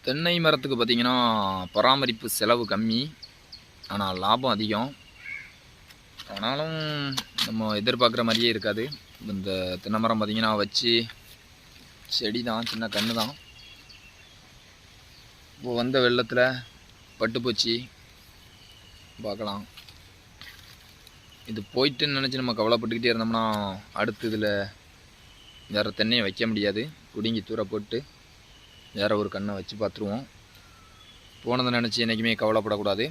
தென்னை மரத்துக்கு பார்த்திங்கன்னா பராமரிப்பு செலவு கம்மி, ஆனால் லாபம் அதிகம். ஆனாலும் நம்ம எதிர்பார்க்குற மாதிரியே இருக்காது. இந்த தென்னை மரம் பார்த்திங்கன்னா வச்சு செடி தான், சின்ன கன்று தான். இப்போ வந்த வெள்ளத்தில் பட்டுப்போச்சு பார்க்கலாம். இது போயிட்டுன்னு நினச்சி நம்ம கவலைப்பட்டுக்கிட்டே இருந்தோம்னா அடுத்து இதில் வேறு தென்னையை வைக்க முடியாது. குடுங்கி தூர போட்டு வேறு ஒரு கண்ணை வச்சு பார்த்துருவோம். போனதை நினச்சி என்றைக்குமே கவலைப்படக்கூடாது.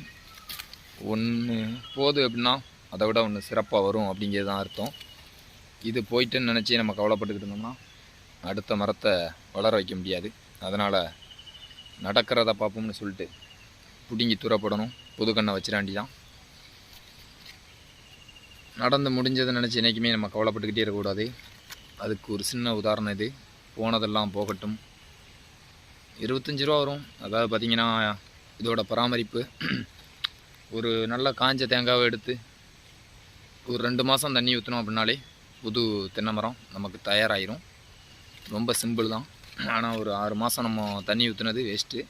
ஒன்று போகுது அப்படின்னா அதை விட ஒன்று சிறப்பாக வரும் அப்படிங்கிறது தான் அர்த்தம். இது போயிட்டுன்னு நினச்சி நம்ம கவலைப்பட்டுக்கிட்டு இருந்தோம்னா அடுத்த மரத்தை வளர வைக்க முடியாது. அதனால் நடக்கிறத பார்ப்போம்னு சொல்லிட்டு பிடுங்கி தூரப்படணும், புது கண்ணை வச்சிடாண்டி தான். நடந்து முடிஞ்சதை நினச்சி என்றைக்குமே நம்ம கவலைப்பட்டுக்கிட்டே இருக்கக்கூடாது. அதுக்கு ஒரு சின்ன உதாரணம் இது. போனதெல்லாம் போகட்டும். 25 ரூபா வரும். அதாவது பார்த்திங்கன்னா இதோட பராமரிப்பு ஒரு நல்ல காஞ்ச தேங்காவை எடுத்து ஒரு 2 மாதம் தண்ணி ஊற்றணும் அப்படின்னாலே புது தென்னை மரம் நமக்கு தயாராகிடும். ரொம்ப சிம்பிள் தான். ஆனால் ஒரு 6 மாதம் நம்ம தண்ணி ஊற்றுனது வேஸ்ட்டு.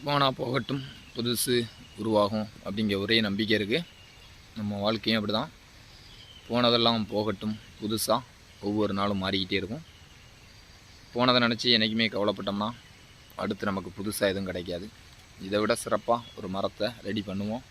போனால் போகட்டும், புதுசு உருவாகும் அப்படிங்கிற ஒரே நம்பிக்கை இருக்குது. நம்ம வாழ்க்கையும் அப்படி தான். போனதெல்லாம் போகட்டும், புதுசாக ஒவ்வொரு நாளும் மாறிக்கிட்டே இருக்கும். போனதை நினச்சி என்றைக்குமே கவலைப்பட்டோம்னா அடுத்து நமக்கு புதுசாக எதுவும் கிடைக்காது. இதை விட சிறப்பாக ஒரு மரத்தை ரெடி பண்ணுவோம்.